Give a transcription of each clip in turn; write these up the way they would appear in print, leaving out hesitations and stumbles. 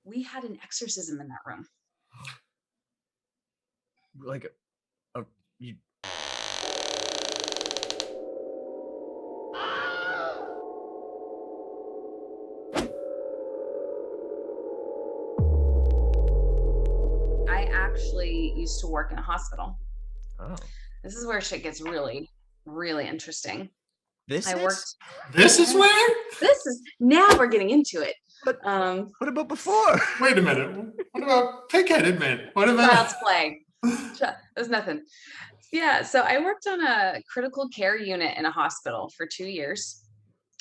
We had an exorcism in that room. Like a you I actually used to work in a hospital. Oh. This is where shit gets really, really interesting. This I is? worked, This is yeah, where? this is now we're getting into it. But Um, what about before? Wait a minute. What about pig-headed man? What about? Child's play. There's nothing. Yeah, so I worked on a critical care unit in a hospital for 2 years.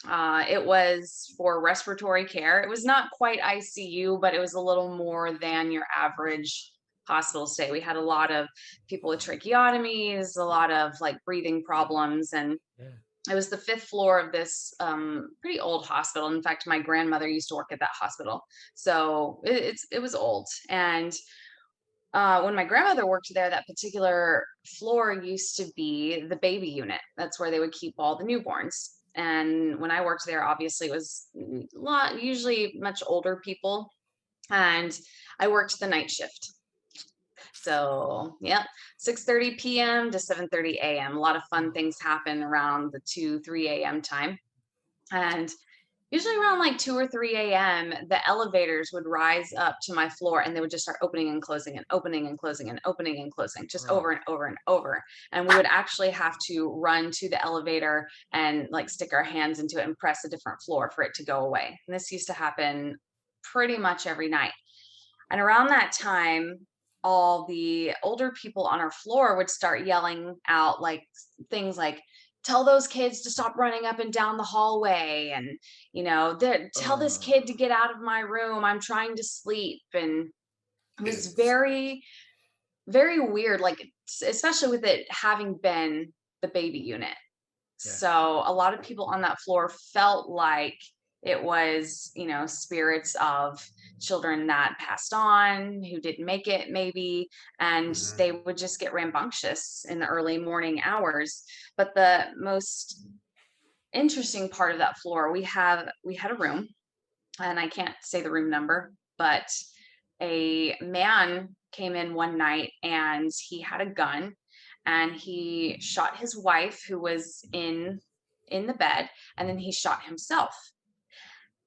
It was for respiratory care. It was not quite ICU, but it was a little more than your average hospital stay. We had a lot of people with tracheotomies, a lot of like breathing problems, and Yeah. it was the fifth floor of this pretty old hospital. In fact, my grandmother used to work at that hospital, so it was old. And when my grandmother worked there, that particular floor used to be the baby unit. That's where they would keep all the newborns. And when I worked there, obviously it was usually much older people, and I worked the night shift. So, yeah, 6:30 p.m. to 7:30 a.m. A lot of fun things happen around the 2, 3 a.m. time. And usually around like 2 or 3 a.m., the elevators would rise up to my floor and they would just start opening and closing and opening and closing and opening and closing just over Oh. and over and over. And we would actually have to run to the elevator and like stick our hands into it and press a different floor for it to go away. And this used to happen pretty much every night. And around that time, all the older people on our floor would start yelling out like things like, tell those kids to stop running up and down the hallway, and tell this Oh. kid to get out of my room, I'm trying to sleep. And it was Jesus. very, very weird, like especially with it having been the baby unit. Yeah. So a lot of people on that floor felt like it was, spirits of children that passed on, who didn't make it, maybe, and Mhm. they would just get rambunctious in the early morning hours. But the most interesting part of that floor, we had a room, and I can't say the room number, but a man came in one night and he had a gun, and he shot his wife who was in the bed, and then he shot himself.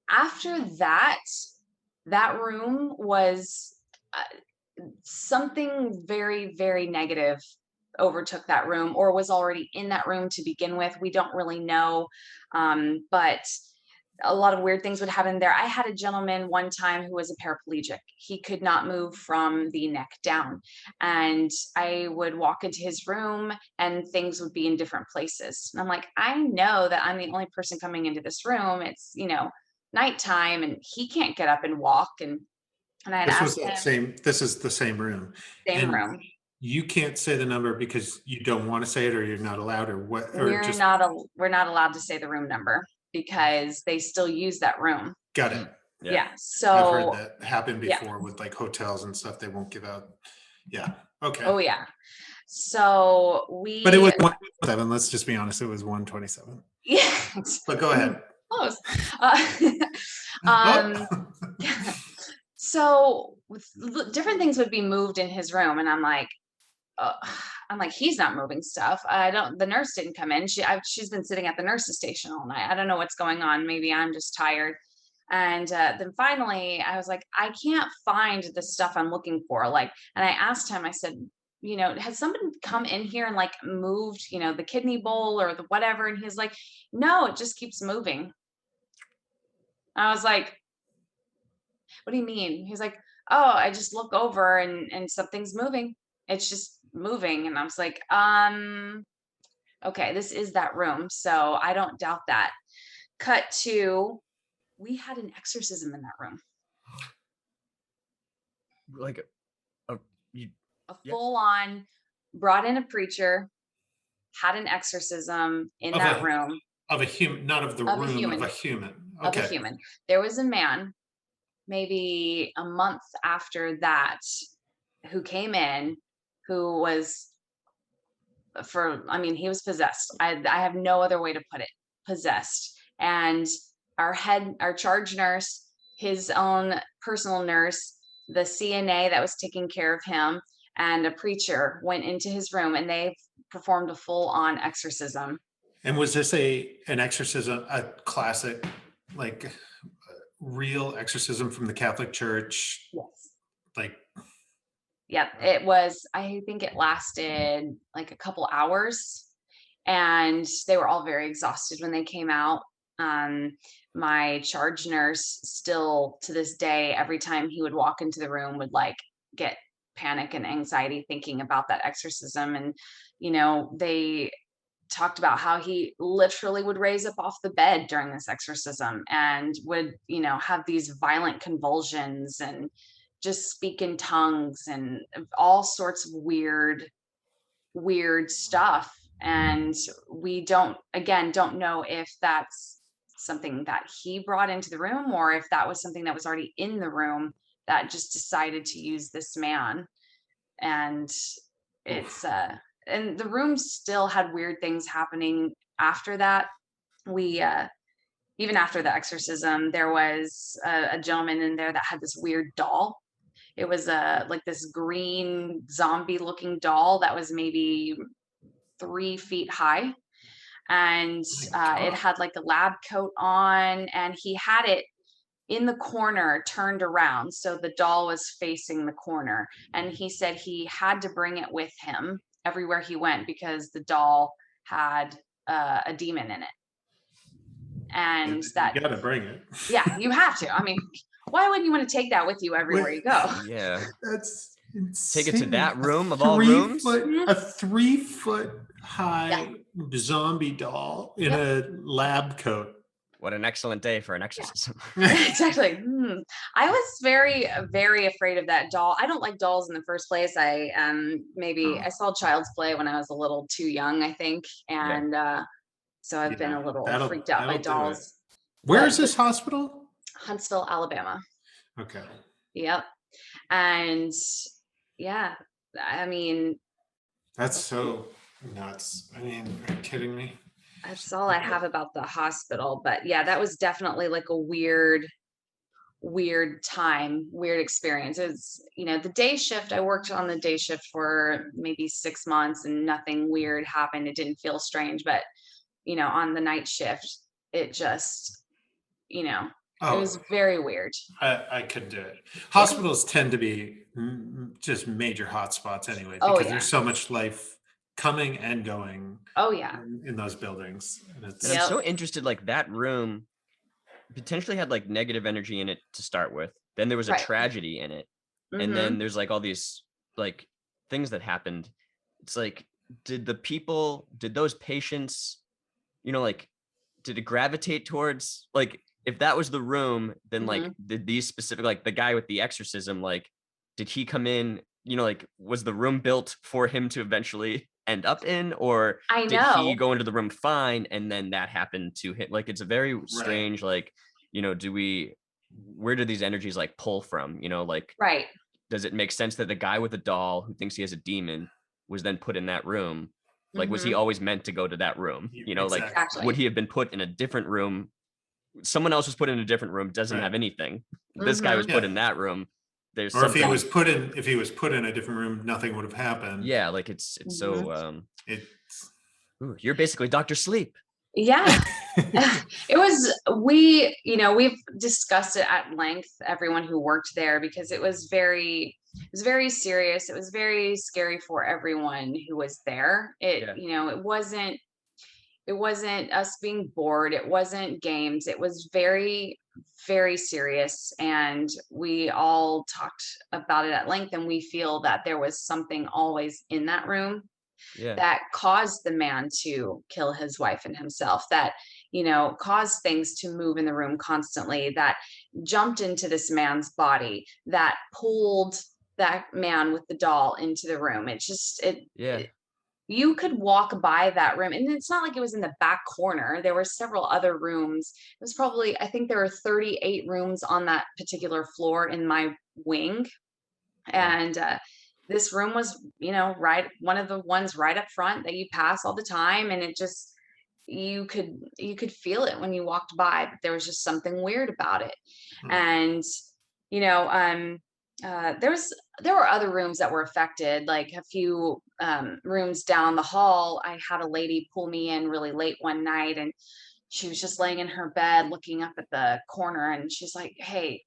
After that, that room was something very, very negative overtook that room, or was already in that room to begin with. We don't really know. But a lot of weird things would happen there. I had a gentleman one time who was a paraplegic. He could not move from the neck down. And I would walk into his room and things would be in different places. And I'm like, I know that I'm the only person coming into this room. It's, nighttime, and he can't get up and walk. And I had This was asked that him, same, this is the same room. same And room. you can't say the number because you don't want to say it or you're not allowed or what, or just We're not allowed to say the room number because they still use that room. got it. Mm. Yeah. Yeah. I've heard So, that happen yeah. before with like hotels and stuff. They won't give out. Yeah. Okay. Oh, yeah. So But it was we, 127. Let's just be honest. It was 127. yeah, But go ahead. close. Uh, um, Oh. so different things would be moved in his room, and uh, I'm like, he's not moving stuff. I don't. The nurse didn't come in. She's been sitting at the nurse's station all night. I don't know what's going on. Maybe I'm just tired. And then finally, I was like, I can't find the stuff I'm looking for. Like, and I asked him. I said, has somebody come in here and like moved, the kidney bowl or the whatever? And he's like, no, it just keeps moving. I was like, what do you mean? He's like, oh, I just look over and something's moving. It's just moving. And I was like, okay, this is that room. So I don't doubt that. Cut to, we had an exorcism in that room, Like a you a yeah. full on, brought in a preacher, had an exorcism in Of that a room of a human, not of the of a room, of a human, human. of a Okay. human. There was a man, maybe a month after that, who came in, who was he was possessed. I have no other way to put it. Possessed. And our charge nurse his own personal nurse, the CNA that was taking care of him, and a preacher went into his room, and they performed a full-on exorcism. And was this an exorcism, a classic, like real exorcism from the Catholic Church? Yes. Like, Yep. It was, I think it lasted like a couple hours, and they were all very exhausted when they came out. Um, my charge nurse still to this day, every time he would walk into the room, would like get panic and anxiety thinking about that exorcism. And, they talked about how he literally would raise up off the bed during this exorcism and would, have these violent convulsions and just speak in tongues and all sorts of weird stuff. And we don't know if that's something that he brought into the room, or if that was something that was already in the room that just decided to use this man. And it's and the room still had weird things happening after that. We Even after the exorcism, there was a gentleman in there that had this weird doll. It was like this green zombie looking doll that was maybe 3 feet high, and my it God. had like a lab coat on, and he had it in the corner turned around, so the doll was facing the corner. And he said he had to bring it with him everywhere he went because the doll had a demon in it. And that, You got to bring it. yeah, you have to. I mean, why wouldn't you want to take that with you everywhere you go? Yeah. That's Take it to insane. that A room of all rooms? Mhm. A 3 foot high Yeah. zombie doll in Yep. a lab coat. What an excellent day for an exorcism. Exactly. I was very, very afraid of that doll. I don't like dolls in the first place. I maybe Oh. I saw Child's Play when I was a little too young, I think, Yeah. and so I've been Yeah, a little that'll freaked out by that'll do it. dolls. Where But is this hospital? Huntsville, Alabama. Okay. Yep. And yeah, I mean, That's so nuts. I mean, are you kidding me? that's all I have about the hospital. But yeah, that was definitely like a weird time, weird experience. It's, the day shift, I worked on the day shift for maybe 6 months and nothing weird happened. It didn't feel strange, but on the night shift, it just, it Oh, was very weird. I couldn't do it. Hospitals tend to be just major hotspots anyway, Oh because yeah. there's so much life coming and going Oh yeah. in those buildings. And And it's I'm Yep. so interested, like that room potentially had like negative energy in it to start with. Then there was a Right. tragedy in it. And Mhm. then there's like all these like things that happened. It's like, did those patients, like, did it gravitate towards, like, if that was the room, then like, did these specific, like the guy with the exorcism, like, did he come in, like, was the room built for him to eventually end up in, or I did he know. go into the room fine and then that happened to him? Like, it's a very strange, like, where do these energies like pull from, like, Right. does it make sense that the guy with a doll who thinks he has a demon was then put in that room? Like, was he Mhm. always meant to go to that room? Like, exactly. would Exactly. he have been put in a different room? Someone else was put in a different room, doesn't Right. have anything. This guy was Mhm. put Yeah. in that room. There's Or if he something. was put in a different room, nothing would have happened. Yeah, like it's Mhm. so. It's You're basically Dr. Sleep. Yeah. It was, we've discussed it at length, everyone who worked there, because it was very serious. It was very scary for everyone who was there. Yeah. It wasn't us being bored. It wasn't games. It was very, very serious. And we all talked about it at length. And we feel that there was something always in that room Yeah. that caused the man to kill his wife and himself, that, caused things to move in the room constantly, that jumped into this man's body, that pulled that man with the doll into the room. Yeah. You could walk by that room, and it's not like it was in the back corner. There were several other rooms. It was probably, I think there were 38 rooms on that particular floor in my wing. Wow. And this room was, right, one of the ones right up front that you pass all the time. And you could feel it when you walked by, but there was just something weird about it. Hmm. And you know, there were other rooms that were affected, like a few rooms down the hall. I had a lady pull me in really late one night, and she was just laying in her bed looking up at the corner, and she's like, "Hey,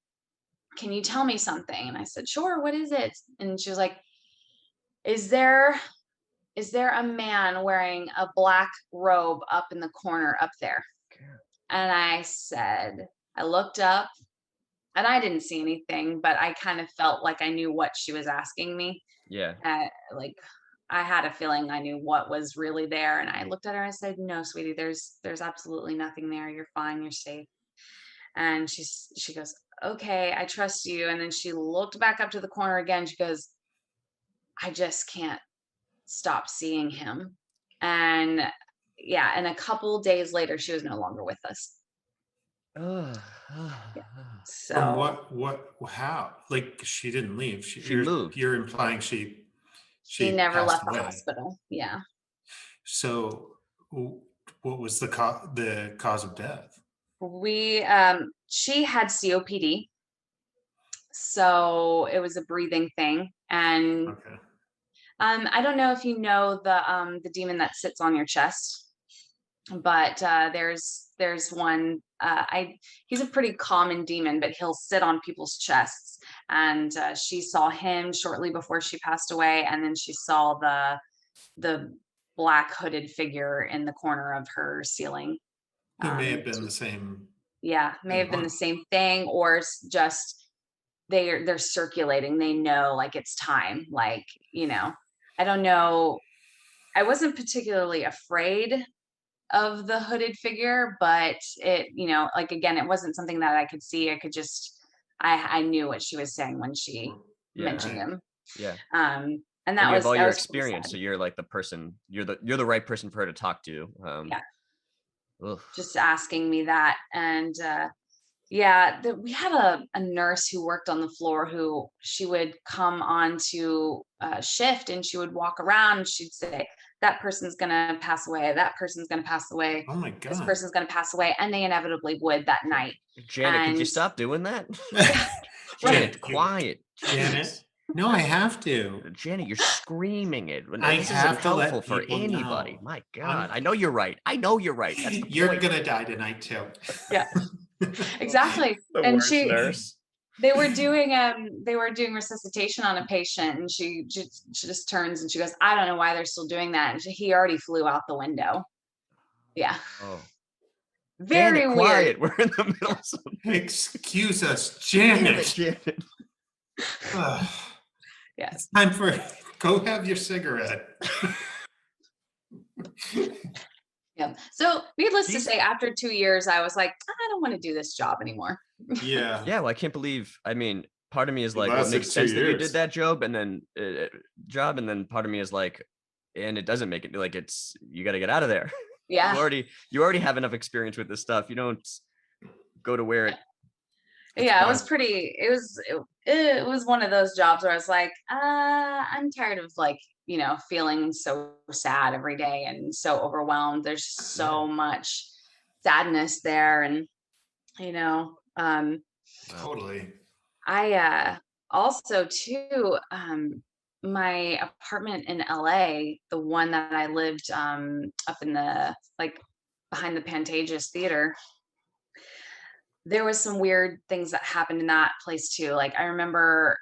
can you tell me something?" And I said, "Sure, what is it?" And she was like, "Is there a man wearing a black robe up in the corner up there?" And I said, I looked up and I didn't see anything, but I kind of felt like I knew what she was asking me. Yeah. Like I had a feeling I knew what was really there. And I looked at her and I said, "No, sweetie, there's absolutely nothing there. You're fine. You're safe." And she goes, "Okay, I trust you." And then she looked back up to the corner again. She goes, "I just can't stop seeing him." And yeah, and a couple days later, she was no longer with us. Yeah. From So how? Like she didn't leave. She moved. You're implying she she never passed left the away. hospital. Yeah. So what was the cause of death? She had COPD. So it was a breathing thing. And Okay. I don't know if you know the demon that sits on your chest, but there's one. He's a pretty common demon, but he'll sit on people's chests. And she saw him shortly before she passed away, and then she saw the black hooded figure in the corner of her ceiling. It may have been the same Yeah, may have been the one. same thing, or just they're circulating. They know like it's time. Like, I don't know. I wasn't particularly afraid of the hooded figure, but it, like again, it wasn't something that I could see. I could just I knew what she was saying when she Yeah. mentioned Right. him. Yeah. And And you have all that your was pretty experience, sad. so you're like the person. You're the right person for her to talk to. Yeah, Ugh. just asking me that. And yeah, we had a nurse who worked on the floor who she would come on to shift, and she would walk around and she'd say, "That person's going to pass away. That person's going to pass away. Oh my This God. person's going to pass away." And they inevitably would that night. Janet, could you And stop doing that? right. Janet, quiet. Janet. Jeez. No, I have to. Janet, you're screaming it. I This have isn't to let helpful for people anybody. know. My God, I know you're right. I know you're right. That's the You're point. gonna die tonight too. Yeah, exactly. The And worst nurse. they were doing resuscitation on a patient, and she just turns and she goes, "I don't know why they're still doing that." And he already flew out the window. Yeah. Oh, Very Janet, weird. quiet. We're in the middle of something. Excuse us, Damn Janet. it, Janet. Ugh. Yes. It's time for go have your cigarette. Yeah. So needless to These- say, after 2 years, I was like, I don't want to do this job anymore. Yeah. Yeah, well, I can't believe. I mean, part of me is It like, well, it lasted makes 2 sense that you years. did that job, and then part of me is like, and it doesn't make it like it's you got to get out of there. Yeah. You already have enough experience with this stuff. You don't go to where it. Yeah, it was pretty. It was one of those jobs where I was like, I'm tired of like, feeling so sad every day and so overwhelmed. There's just so much sadness there, and Totally. I also too, my apartment in LA, the one that I lived up in the like behind the Pantages Theater, there was some weird things that happened in that place too. Like I remember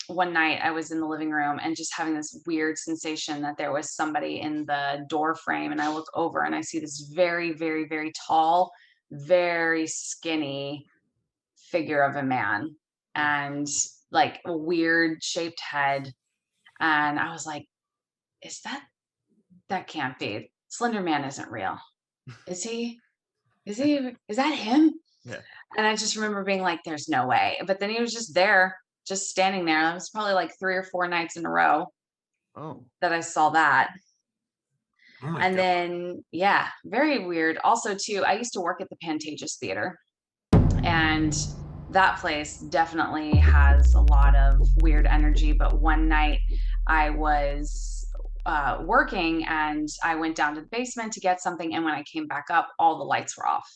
one night I was in the living room and just having this weird sensation that there was somebody in the door frame, and I look over and I see this very, very, very tall, very skinny figure of a man, and like a weird shaped head. And I was like, is that can't be. Slender Man isn't real. Is he? Is that him? Yeah. And I just remember being like, there's no way. But then he was just there, just standing there. That was probably like 3 or 4 nights in a row Oh. that I saw that. Oh my And God. then, yeah, very weird. Also, too, I used to work at the Pantages Theater, and that place definitely has a lot of weird energy. But one night I was working, and I went down to the basement to get something. And when I came back up, all the lights were off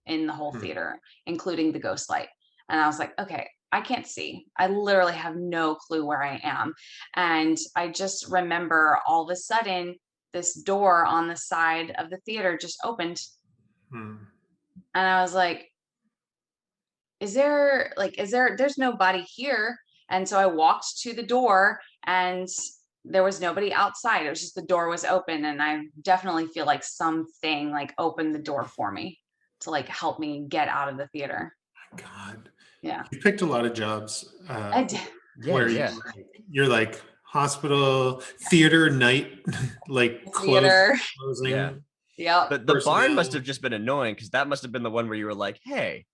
in the whole theater, including the ghost light. And I was like, okay, I can't see. I literally have no clue where I am. And I just remember all of a sudden, this door on the side of the theater just opened. Hmm. And I was like, there's nobody here. And so I walked to the door, and there was nobody outside. It was just the door was open. And I definitely feel like something like opened the door for me to like help me get out of the theater. God, Yeah. you picked a lot of jobs I did. Yeah, where yeah. you're like hospital, theater, night, like Theater. closing. Yeah. Yep. The barn must personnel. have just been annoying because that must have been the one where you were like, hey,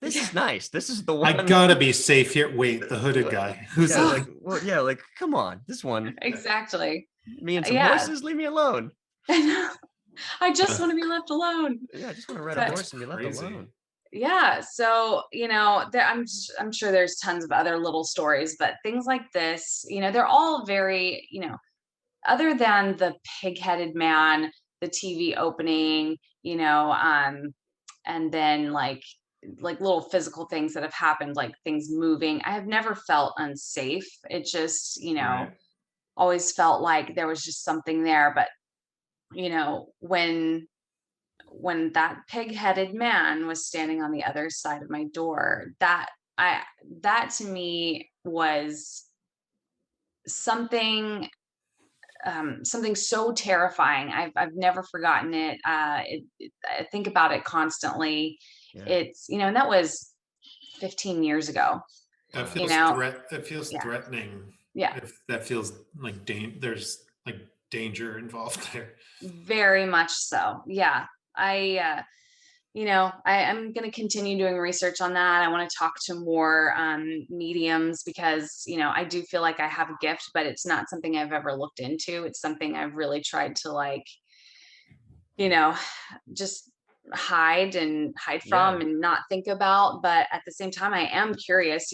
this is nice. This is the I one. gotta be safe here. Wait, the hooded guy. Who's Yeah, that? like, well, yeah, like, come on, this one. Exactly. Me and some Yeah. horses, leave me alone. I just want to be left alone. Yeah, I just want to ride a But- horse and be left Crazy. alone. Yeah. So, I'm sure there's tons of other little stories, but things like this, they're all very, other than the pig-headed man, the TV opening, and then like little physical things that have happened, like things moving. I have never felt unsafe. It just, Right. always felt like there was just something there. But, when that pig-headed man was standing on the other side of my door, that to me was something something so terrifying. I've never forgotten it. I think about it constantly. Yeah. It's and that was 15 years ago. That Wow. feels know, that feels yeah. threatening. Yeah, If that feels like there's like danger involved there. very much so. Yeah, I I'm going to continue doing research on that. I want to talk to more mediums because I do feel like I have a gift, but it's not something I've ever looked into. It's something I've really tried to just hide from Yeah. and not think about. But at the same time, I am curious,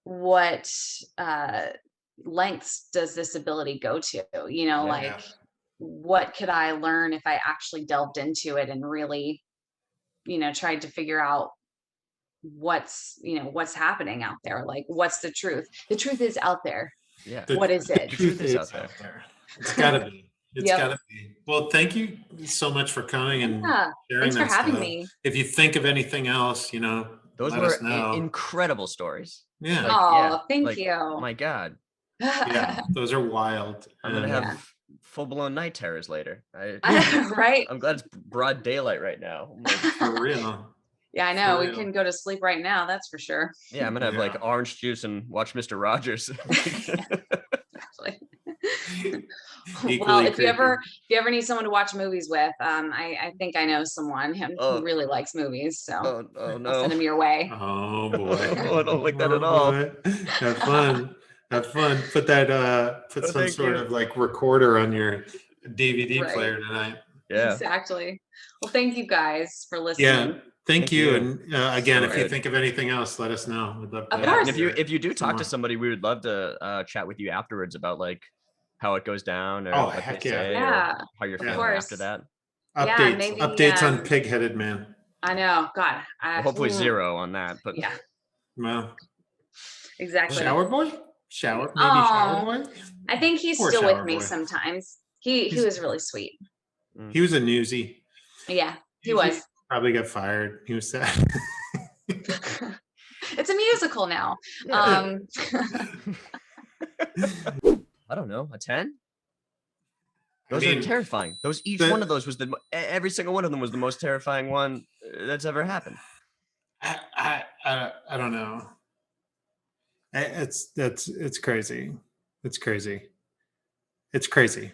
what lengths does this ability go to? Yeah. What could I learn if I actually delved into it and really, tried to figure out what's happening out there? Like, what's the truth? The truth is out there. Yeah. What is The it? truth is is out there. It's gotta be. It's Yep. gotta be. Well, thank you so much for coming and Yeah. sharing Thanks for that having stuff. me. If you think of anything else, Those let were us know. incredible stories. Yeah. Like, Oh, yeah, thank like, you. my God, Yeah, those are wild. I'm gonna And have Yeah. full-blown night terrors later. Right? I'm glad it's broad daylight right now. I'm like, for real. Yeah, I know. For We real. can go to sleep right now. That's for sure. yeah, I'm gonna have like Yeah. orange juice and watch Mr. Rogers. Actually. Equally Well, if you ever need someone to watch movies with, I think I know someone who Oh. really likes movies, so oh I'll no. send him your way. Oh boy. Oh, I don't like that at Oh, all. boy. Have fun. Have fun. Put that put Oh, some thank sort you. of like recorder on your DVD Right. player tonight. Yeah. Exactly. Well, thank you guys for Yeah. listening. Thank Thank you. you. And again, So if you good. think of anything else, let us know. We'd love to. Of Yeah, and course. if you do some talk to more. somebody, we would love to chat with you afterwards about like how it goes down or Oh, what they heck yeah. say Yeah, or how you're of feeling after course. that. Yeah, Updates. maybe, Updates on pig-headed man. I know. God. Well, hopefully zero on that, but Yeah, Well, exactly. shower boy? Shower Oh, boy? I think he's Poor still with shower me boy. sometimes. He He's- was really sweet. He was a newsie. Yeah, he was. Probably got fired. He was sad. It's a musical now. Yeah. I don't know, a 10? Those are terrifying. Each one of those was every single one of them was the most terrifying one that's ever happened. I don't know. It's crazy. It's crazy. It's crazy.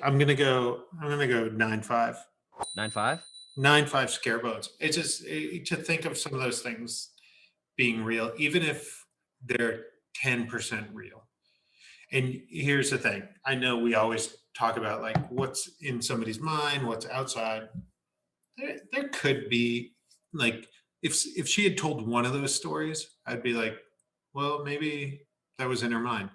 I'm gonna go 9.5. 9.5? 9.5 scare boats. It's just to think of some of those things being real, even if they're 10% real. And here's the thing. I know we always talk about like what's in somebody's mind, what's outside. There could be like if she had told one of those stories, I'd be like, well, maybe that was in her mind.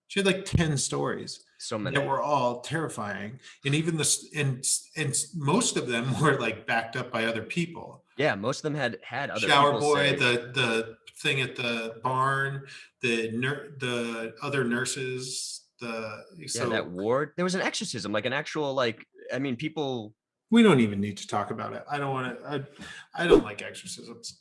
She had like 10 stories So many. that were all terrifying, and even and most of them were like backed up by other people. Yeah, most of them had other Shower people boy, say, the thing at the barn, the other nurses, yeah, that ward. There was an exorcism, like an actual, like, I mean, people. we don't even need to talk about it. I don't want to. I don't like exorcisms.